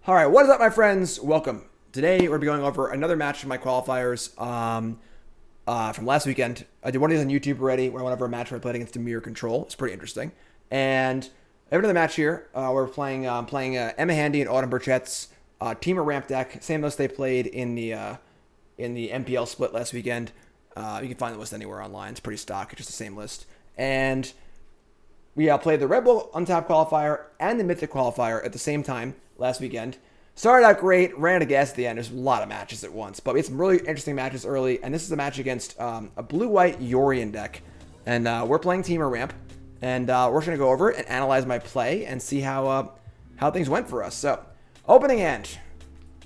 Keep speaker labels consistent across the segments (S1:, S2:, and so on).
S1: All right, what is up, my friends? Welcome. Today, we're going over another match from my qualifiers from last weekend. I did one of these on YouTube already, where I went over a match where I played against Temur Control. It's pretty interesting. And I have another match here. We're playing Emma Handy and Autumn Burchett's Temur ramp deck, same list they played in the MPL split last weekend. You can find the list anywhere online. It's pretty stock. It's just the same list. And we played the Red Bull Untapped qualifier and the Mythic qualifier at the same time last weekend. Started out great, ran out of gas at the end. There's a lot of matches at once, but we had some really interesting matches early, and this is a match against a blue-white Yorion deck. And we're playing Temur ramp, and we're just going to go over it and analyze my play and see how things went for us. So, opening hand.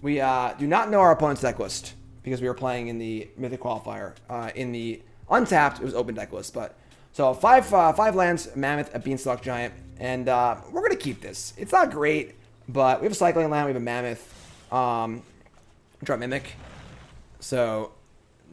S1: We do not know our opponent's deck list because we were playing in the Mythic qualifier. In the Untapped, it was open deck list, but so five lands, a Mammoth, a Beanstalk Giant, and we're going to keep this. It's not great, but we have a Cycling land, we have a Mammoth, draw Mimic. So,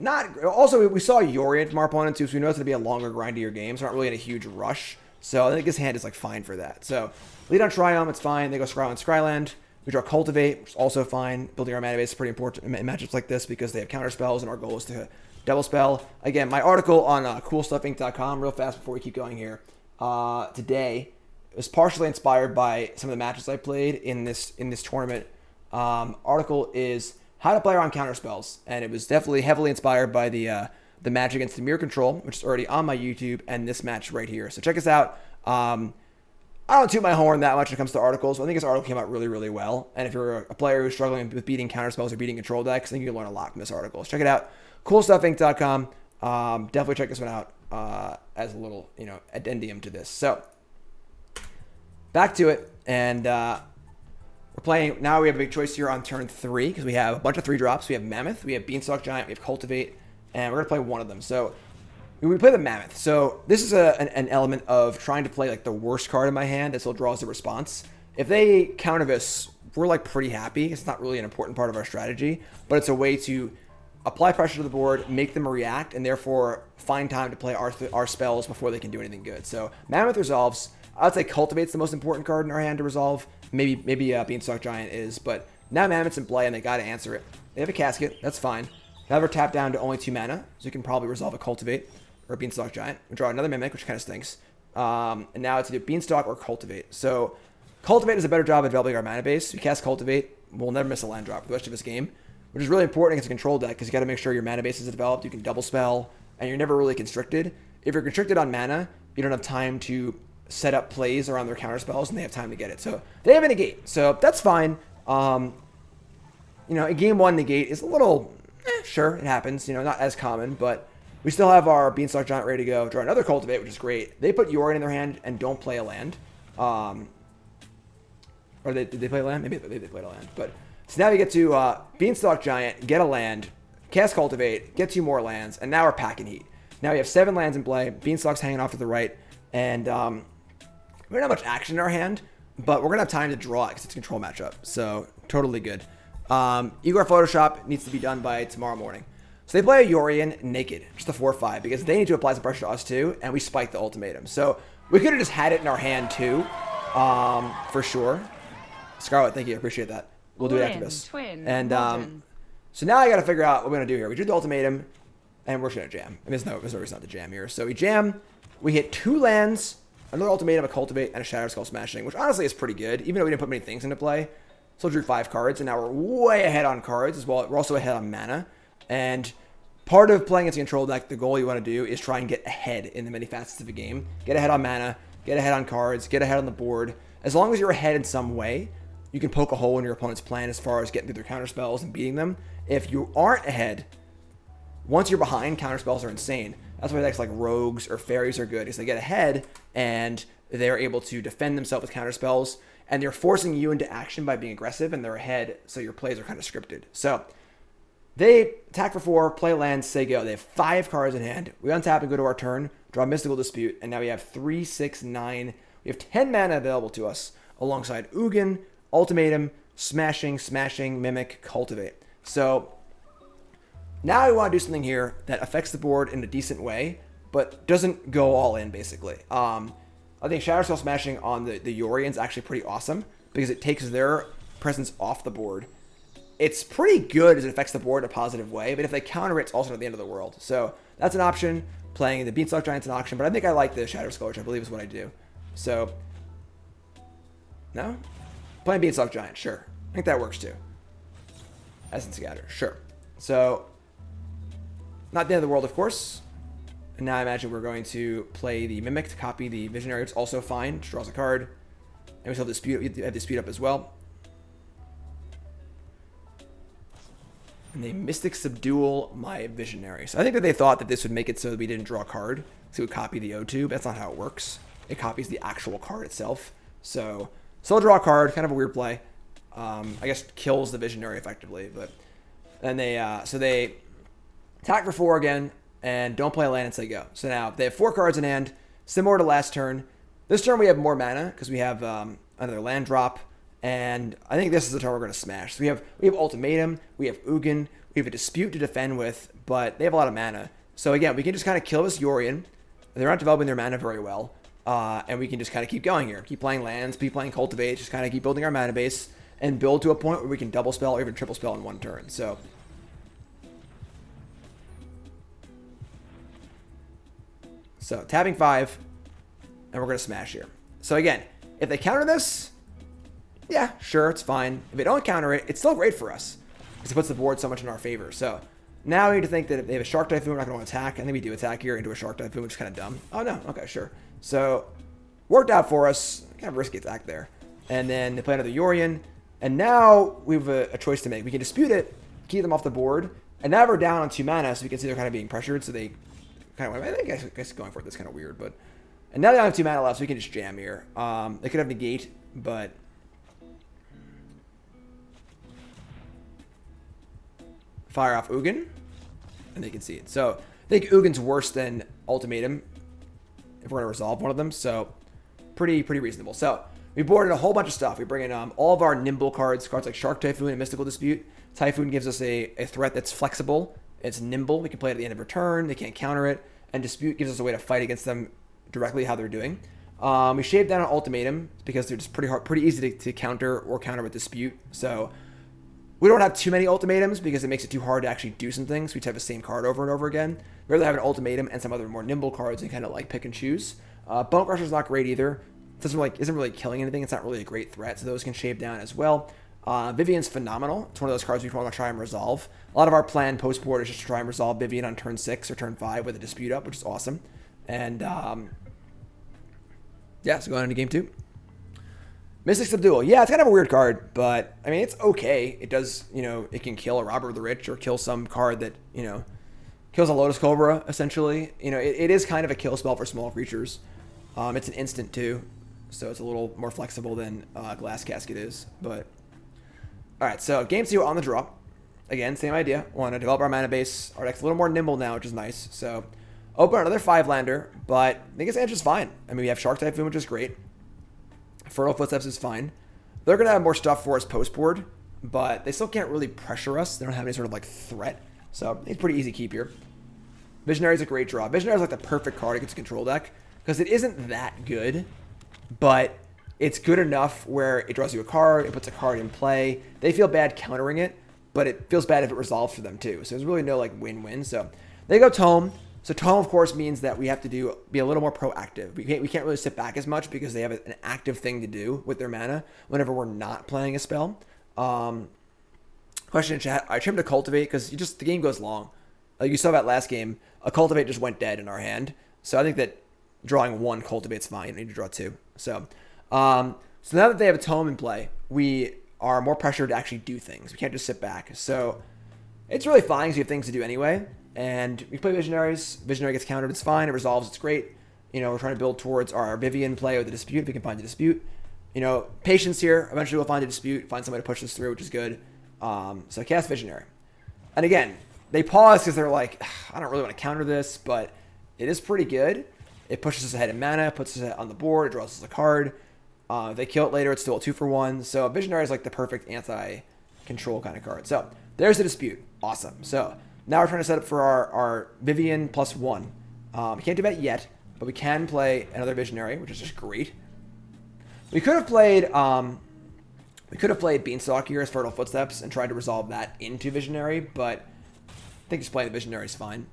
S1: not... Also, we saw Yorion from our opponent, too, so we know it's going to be a longer, grindier game, so we're not really in a huge rush. So, I think his hand is, like, fine for that. So, lead on Triumph, it's fine. They go Scry on Scryland. We draw Cultivate, which is also fine. Building our mana base is pretty important in matchups like this because they have counter spells, and our goal is to double spell. Again, my article on coolstuffinc.com, real fast before we keep going here, today, it was partially inspired by some of the matches I played in this tournament. Article is how to play around counter spells, and it was definitely heavily inspired by the match against Temur Control, which is already on my YouTube, and this match right here. So check us out. I don't toot my horn that much when it comes to articles. I think this article came out really, really well. And if you're a player who's struggling with beating counter spells or beating control decks, I think you can learn a lot from this article. So check it out. Coolstuffinc.com. Definitely check this one out as a little, addendum to this. So back to it. And we're playing. Now we have a big choice here on turn 3 because we have a bunch of 3-drops. We have Mammoth, we have Beanstalk Giant, we have Cultivate, and we're going to play one of them. So we play the Mammoth. So this is an element of trying to play like the worst card in my hand that still draws a response. If they counter this, we're like pretty happy. It's not really an important part of our strategy, but it's a way to apply pressure to the board, make them react, and therefore find time to play our spells before they can do anything good. So Mammoth resolves. I would say Cultivate's the most important card in our hand to resolve. Maybe Beanstalk Giant is, but now Mammoth's in play and they got to answer it. They have a Casket. That's fine. Have her tap down to only 2 mana, so you can probably resolve a Cultivate or a Beanstalk Giant. We draw another Mimic, which kind of stinks. And now it's either Beanstalk or Cultivate. So Cultivate does a better job at developing our mana base. We cast Cultivate, we'll never miss a land drop for the rest of this game, which is really important against a control deck because you got to make sure your mana base is developed. You can double spell, and you're never really constricted. If you're constricted on mana, you don't have time to set up plays around their counter spells, and they have time to get it. So they have a negate, so that's fine. In game 1, negate is a little, sure, it happens. Not as common, but we still have our Beanstalk Giant ready to go. Draw another Cultivate, which is great. They put Yorion in their hand and don't play a land. Or did they play a land? Maybe they played a land. But so now we get to Beanstalk Giant, get a land, cast Cultivate, get 2 more lands, and now we're packing heat. Now we have 7 lands in play. Beanstalk's hanging off to the right, and we don't have much action in our hand, but we're going to have time to draw it because it's a control matchup. So totally good. Igor Photoshop needs to be done by tomorrow morning. So they play a Yorion naked, just a 4/5, because they need to apply some pressure to us too, and we spike the ultimatum. So we could have just had it in our hand too, for sure. Scarlet, thank you, I appreciate that. We'll do it after this. And so now I got to figure out what we're going to do here. We drew the ultimatum, and we're just going to jam. I mean, there's no reason not to jam here. So we jam, we hit 2 lands, another ultimatum, a Cultivate, and a Shadow Skull Smashing, which honestly is pretty good, even though we didn't put many things into play. Still drew 5 cards, and now we're way ahead on cards as well. We're also ahead on mana. And part of playing against a control deck, the goal you want to do is try and get ahead in the many facets of the game. Get ahead on mana, get ahead on cards, get ahead on the board. As long as you're ahead in some way, you can poke a hole in your opponent's plan as far as getting through their counter spells and beating them. If you aren't ahead, once you're behind, counter spells are insane. That's why decks like Rogues or Fairies are good, is they get ahead and they're able to defend themselves with counter spells, and they're forcing you into action by being aggressive, and they're ahead, so your plays are kind of scripted. So they attack for 4, play lands, say go. They have 5 cards in hand. We untap and go to our turn, draw Mystical Dispute, and now we have 3, 6, 9. We have 10 mana available to us alongside Ugin, Ultimatum, Smashing, Mimic, Cultivate. So now we want to do something here that affects the board in a decent way, but doesn't go all in, basically. I think Shadow Skull Smashing on the Yorion is actually pretty awesome because it takes their presence off the board, it's pretty good as it affects the board in a positive way. But if they counter it, it's also not the end of the world. So that's an option. Playing the Beanstalk Giant's an option, but I think I like the Shadow Skull, which I believe is what I do. So, no? Playing Beanstalk Giant, sure. I think that works too. Essence Scatter, sure. So, not the end of the world, of course. And now I imagine we're going to play the Mimic to copy the Visionary. It's also fine. Just draws a card. And we still have Dispute. We have Dispute up as well. And they Mystic Subdual my Visionary. So I think that they thought that this would make it so that we didn't draw a card. So it would copy the O2, but that's not how it works. It copies the actual card itself. So still draw a card, kind of a weird play. I guess kills the Visionary effectively. But then they attack for 4 again and don't play a land until they go. So now they have 4 cards in hand, similar to last turn. This turn we have more mana because we have another land drop. And I think this is the turn we're going to smash. So we have Ultimatum, we have Ugin, we have a Dispute to defend with, but they have a lot of mana. So again, we can just kind of kill this Yorion. They're not developing their mana very well. And we can just kind of keep going here. Keep playing lands, keep playing Cultivate, just kind of keep building our mana base and build to a point where we can double spell or even triple spell in one turn. So tapping 5, and we're going to smash here. So again, if they counter this, yeah, sure, it's fine. If they don't counter it, it's still great for us because it puts the board so much in our favor. So now we need to think that if they have a Shark Typhoon, we're not going to want to attack. I think we do attack here into a Shark Typhoon, which is kind of dumb. Oh, no. Okay, sure. So worked out for us. Kind of risky attack there. And then they play another Yorion. And now we have a choice to make. We can Dispute it, keep them off the board. And now we're down on 2 mana, so we can see they're kind of being pressured. So they kind of, I guess going for it is kind of weird. But and now they don't have 2 mana left, so we can just jam here. They could have Negate, but fire off Ugin, and they can see it. So I think Ugin's worse than Ultimatum if we're going to resolve one of them. So pretty reasonable. So we boarded a whole bunch of stuff. We bring in all of our nimble cards like Shark Typhoon and Mystical Dispute. Typhoon gives us a threat that's flexible. It's nimble. We can play it at the end of our turn. They can't counter it. And Dispute gives us a way to fight against them directly how they're doing. We shaved down on Ultimatum because they're just pretty easy to counter or counter with Dispute. So we don't have too many ultimatums because it makes it too hard to actually do some things. We just have the same card over and over again. We rather have an ultimatum and some other more nimble cards and kind of like pick and choose. Bone Crusher's not great either. Isn't really killing anything. It's not really a great threat, so those can shave down as well. Vivian's phenomenal. It's one of those cards we want to try and resolve. A lot of our plan post-board is just to try and resolve Vivian on turn 6 or turn 5 with a Dispute up, which is awesome. And yeah, so going into game 2. Mystic Subdual. Yeah, it's kind of a weird card, but I mean, it's okay. It does, it can kill a Robber of the Rich or kill some card that, kills a Lotus Cobra, essentially. It is kind of a kill spell for small creatures. It's an instant too, so it's a little more flexible than Glass Casket is. But all right, so game 2 on the draw. Again, same idea. Want to develop our mana base. Our deck's a little more nimble now, which is nice. So open another 5-lander, but I think its edge is fine. I mean, we have Shark Typhoon, which is great. Fertile Footsteps is fine. They're going to have more stuff for us post-board, but they still can't really pressure us. They don't have any sort of threat. So it's pretty easy keep here. Visionary is a great draw. Visionary is like the perfect card against a control deck because it isn't that good, but it's good enough where it draws you a card, it puts a card in play. They feel bad countering it, but it feels bad if it resolves for them too. So there's really no win-win. So they go Tome. So Tome, of course, means that we have to be a little more proactive. We can't really sit back as much because they have an active thing to do with their mana whenever we're not playing a spell. Question in chat. I trimmed a Cultivate because the game goes long. Like you saw that last game, a Cultivate just went dead in our hand. So I think that drawing 1 Cultivate's fine. You don't need to draw 2. So now that they have a Tome in play, we are more pressured to actually do things. We can't just sit back. So it's really fine because we have things to do anyway. And we play Visionaries. Visionary gets countered. It's fine. It resolves. It's great. We're trying to build towards our Vivian play with the Dispute. If we can find the Dispute. Patience here. Eventually we'll find a Dispute. Find somebody to push this through, which is good. So cast Visionary. And again, they pause because they're like, I don't really want to counter this, but it is pretty good. It pushes us ahead in mana, puts us on the board, it draws us a card. If they kill it later, it's still a 2-for-1. So Visionary is like the perfect anti-control kind of card. So there's the Dispute. Awesome. So now we're trying to set up for our Vivian +1. We can't do that yet, but we can play another Visionary, which is just great. We could have played We could have played Beanstalk here as Fertile Footsteps and tried to resolve that into Visionary, but I think just playing the Visionary is fine.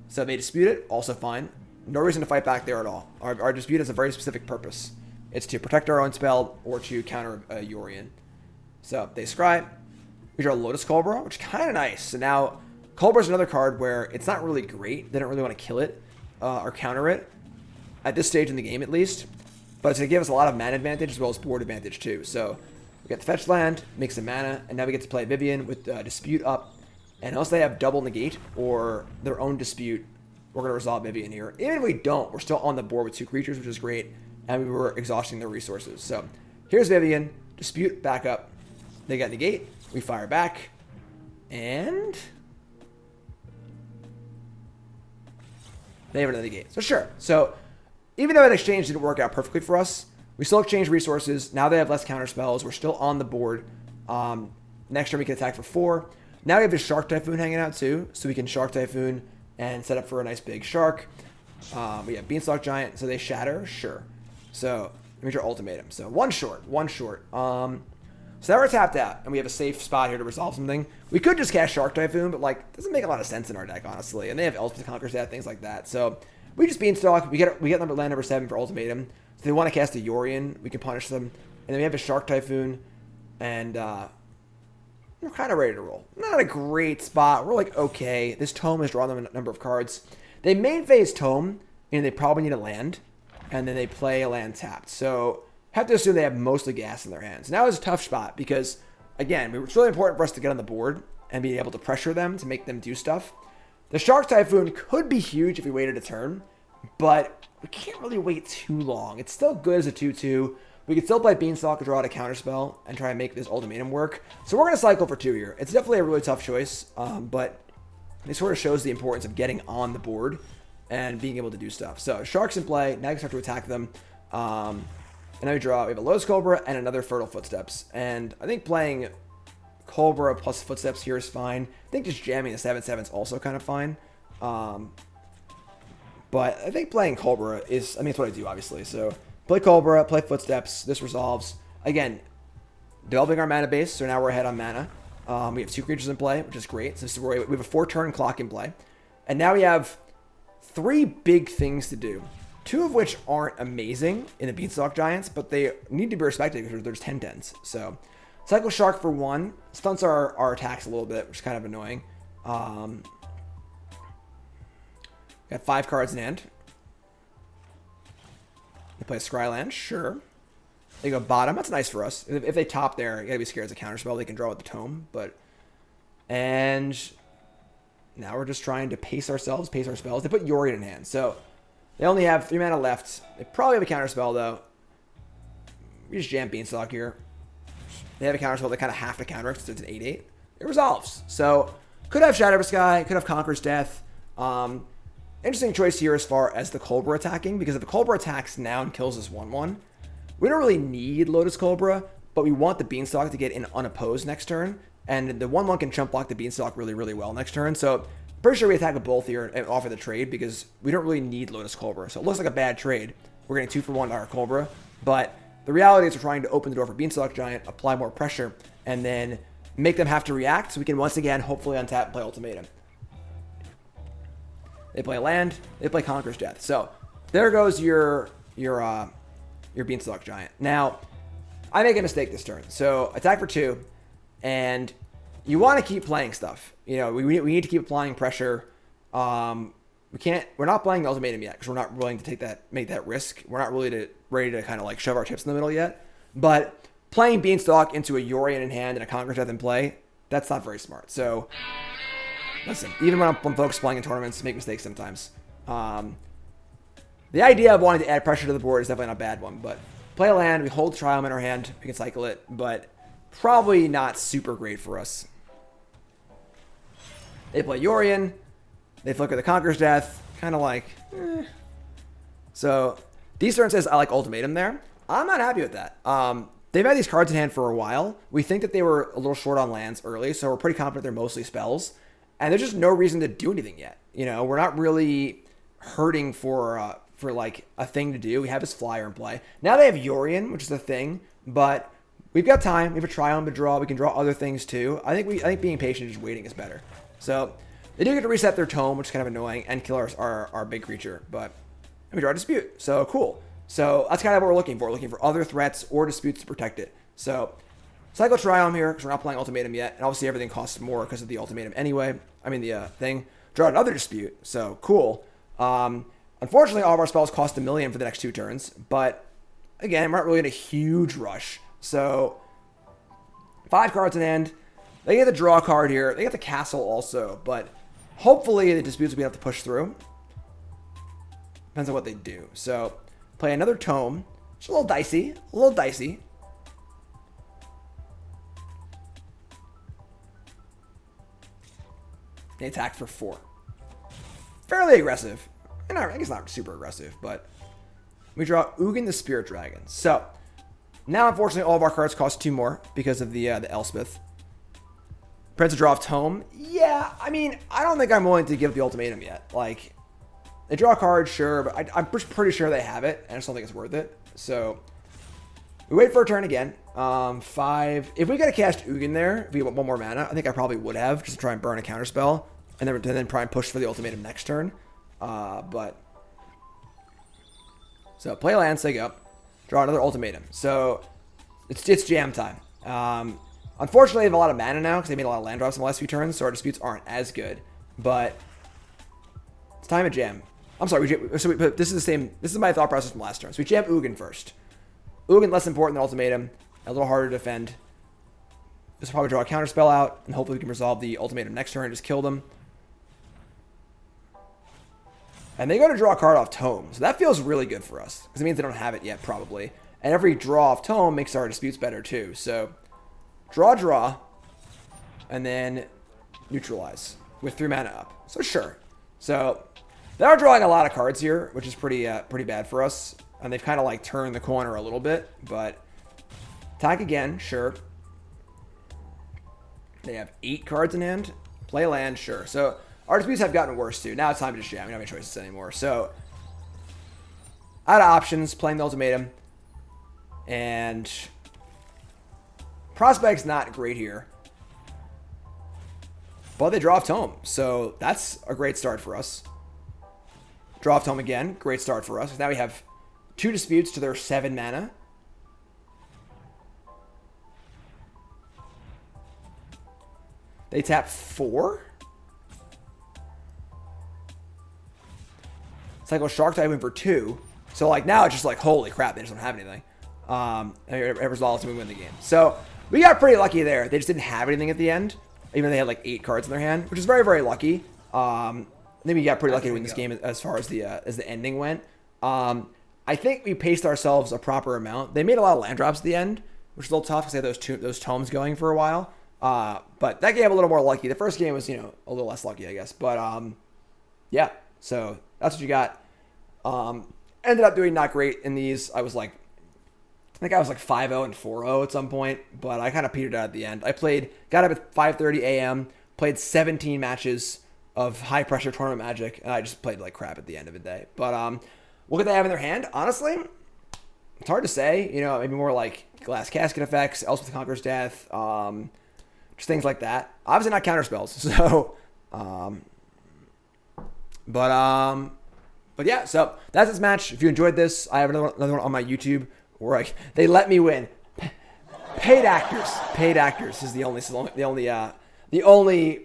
S1: So they dispute it, also fine. No reason to fight back there at all. Our dispute has a very specific purpose. It's to protect our own spell or to counter Yorion. So they scry. We draw Lotus Cobra, which is kind of nice. So now Cobra is another card where it's not really great. They don't really want to kill it or counter it at this stage in the game at least. But it's going to give us a lot of mana advantage as well as board advantage too. So we get the fetch land, make some mana, and now we get to play Vivian with Dispute up. And unless they have double negate or their own dispute, we're going to resolve Vivian here. Even if we don't, we're still on the board with 2 creatures, which is great. And we were exhausting their resources. So here's Vivian, dispute, back up. They got negate, we fire back, and they have another negate. So sure. So even though that exchange didn't work out perfectly for us, we still exchange resources. Now they have less counter spells. We're still on the board. Next turn we can attack for 4. Now we have this Shark Typhoon hanging out too, so we can Shark Typhoon and set up for a nice big shark. We have Beanstalk Giant, so they shatter, sure. So let me draw Ultimatum. So one short. So now we're tapped out, and we have a safe spot here to resolve something. We could just cast Shark Typhoon, but like, it doesn't make a lot of sense in our deck, honestly. And they have Elves to Conquer Death, things like that. So we just Beanstalk. We get land number 7 for Ultimatum. So if they want to cast a Yorion, we can punish them. And then we have a Shark Typhoon, and we're kind of ready to roll. Not a great spot. We're like, okay. This Tome has drawn them a number of cards. They main phase Tome, and they probably need a land, and then they play a land tapped. So have to assume they have mostly gas in their hands. Now is a tough spot because, again, it's really important for us to get on the board and be able to pressure them to make them do stuff. The Shark Typhoon could be huge if we waited a turn, but we can't really wait too long. It's still good as a 2/2. We can still play Beanstalk and draw out a counterspell and try and make this Ultimatum work. So we're going to cycle for 2 here. It's definitely a really tough choice, but it sort of shows the importance of getting on the board and being able to do stuff. So Shark's in play. Now we can start to attack them. And now we draw. We have a Lotus Cobra and another Fertile Footsteps. And I think playing Cobra plus Footsteps here is fine. I think just jamming the 7/7 is also kind of fine. But I think playing Cobra is, I mean, it's what I do, obviously. So play Cobra, play Footsteps. This resolves. Again, developing our mana base. So now we're ahead on mana. We have 2 creatures in play, which is great. So this is where we have a 4-turn clock in play. And now we have 3 big things to do. 2 of which aren't amazing in the Beanstalk Giants, but they need to be respected because there's 10/10s. So cycle Shark for 1. Stunts our attacks a little bit, which is kind of annoying. Got 5 cards in hand. They play a Scryland, sure. They go bottom. That's nice for us. If they top there, you gotta be scared it's a counterspell. They can draw with the Tome, and now we're just trying to pace ourselves, pace our spells. They put Yorion in hand, so they only have 3 mana left. They probably have a counterspell though. We just jam Beanstalk here. They have a counterspell. They kind of have to counter it because it's an 8/8. It resolves. So could have Shadow Sky, could have Conqueror's Death. Interesting choice here as far as the Cobra attacking, because if the Cobra attacks now and kills this 1/1, we don't really need Lotus Cobra, but we want the Beanstalk to get in unopposed next turn, and the 1/1 can chump block the Beanstalk really, really well next turn. So pretty sure we attack with both here and offer the trade because we don't really need Lotus Cobra. So it looks like a bad trade. We're getting 2 for 1 on our Cobra, but the reality is we're trying to open the door for Beanstalk Giant, apply more pressure, and then make them have to react so we can once again hopefully untap and play Ultimatum. They play land, they play Conqueror's Death. So there goes your Beanstalk Giant. Now, I make a mistake this turn. So attack for 2, and you want to keep playing stuff. You know, we need to keep applying pressure. We're not playing the Ultimatum yet because we're not willing to make that risk. We're not really ready to kind of like shove our chips in the middle yet. But playing Beanstalk into a Yorion in hand and a Conqueror's Death in play, that's not very smart. So listen, even when folks playing in tournaments, make mistakes sometimes. The idea of wanting to add pressure to the board is definitely not a bad one, but play a land, we hold Triumph in our hand, we can cycle it, but probably not super great for us. They play Yorion, they flicker the Conqueror's Death, kind of like, So, D-Stern says, I like Ultimatum there. I'm not happy with that. They've had these cards in hand for a while. We think that they were a little short on lands early, so we're pretty confident they're mostly spells. And there's just no reason to do anything yet. You know, we're not really hurting for like a thing to do. We have his flyer in play. Now they have Yorion, which is a thing, but we've got time. We have a Triumph to draw. We can draw other things too. I think being patient and just waiting is better. So they do get to reset their tome, which is kind of annoying, and kill our big creature. But we draw a Dispute. So cool. So that's kind of what we're looking for. We're looking for other threats or disputes to protect it. So cycle Triumph here because we're not playing Ultimatum yet. And obviously everything costs more because of the Ultimatum anyway. I mean the thing. Draw another Dispute. So cool. Unfortunately, all of our spells cost 1 million for the next 2 turns. But again, we're not really in a huge rush. So 5 cards in hand. They get the draw card here. They get the castle also. But hopefully the disputes will be able to push through. Depends on what they do. So play another tome. It's a little dicey. A little dicey. They attack for 4. Fairly aggressive. And I guess not super aggressive, but we draw Ugin the Spirit Dragon. So now, unfortunately, all of our cards cost 2 more because of the Elspeth. Prince of draw off tome. Yeah, I mean, I don't think I'm willing to give the ultimatum yet. Like, they draw a card, sure, but I'm pretty sure they have it. I just don't think it's worth it. So we wait for a turn again. 5. If we could have cast Ugin there, if we get 1 more mana, I think I probably would have, just to try and burn a counterspell, and then try and push for the ultimatum next turn. But so play land, say go, draw another ultimatum. So it's jam time. Unfortunately, they have a lot of mana now because they made a lot of land drops in the last few turns, so our disputes aren't as good. But it's time to jam. I'm sorry. This is the same. This is my thought process from last turn. So we jam Ugin first. Ugin less important than ultimatum, a little harder to defend. This will probably draw a counterspell out, and hopefully we can resolve the ultimatum next turn and just kill them. And they go to draw a card off tome. So that feels really good for us. Because it means they don't have it yet, probably. And every draw off tome makes our disputes better, too. So, draw. And then neutralize. With 3 mana up. So, sure. So, they are drawing a lot of cards here. Which is pretty bad for us. And they've kind of, like, turned the corner a little bit. But, attack again. Sure. They have 8 cards in hand. Play land. Sure. So, our disputes have gotten worse, too. Now it's time to just jam. We don't have any choices anymore. So, out of options, playing the ultimatum. And prospect's not great here. But they draw off tome. So, that's a great start for us. Draw off tome again. Great start for us. Now we have 2 disputes to their 7 mana. They tap 4. Cycle Shark Type in for 2. So, like, now it's just like, holy crap, they just don't have anything. It resolves and we win the game. So, we got pretty lucky there. They just didn't have anything at the end. Even though they had, like, 8 cards in their hand, which is very, very lucky. I think we got pretty lucky to win this game as far as the ending went. I think we paced ourselves a proper amount. They made a lot of land drops at the end, which is a little tough because they had those tomes going for a while. But that game a little more lucky. The first game was, a little less lucky, I guess. But, yeah. So, that's what you got. Ended up doing not great in these. I think I was like 5-0 and 4-0 at some point, but I kind of petered out at the end. Got up at 5:30 a.m., played 17 matches of high pressure tournament Magic, and I just played like crap at the end of the day. But what could they have in their hand? Honestly, it's hard to say. Maybe more like Glass Casket effects, Elspeth Conqueror's Death, just things like that. Obviously not counter spells. So, But yeah, so that's this match. If you enjoyed this, I have another one on my YouTube where they let me win. Paid actors is the only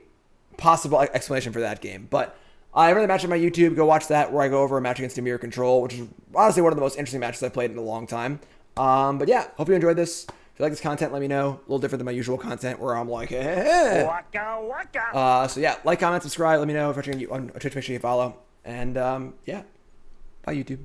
S1: possible explanation for that game. But I have another match on my YouTube. Go watch that where I go over a match against Temur Control, which is honestly one of the most interesting matches I've played in a long time. But yeah, hope you enjoyed this. If you like this content, let me know. A little different than my usual content where I'm like, hey. So yeah, like, comment, subscribe. Let me know if you're watching on Twitch. Make sure you follow. And yeah, bye YouTube.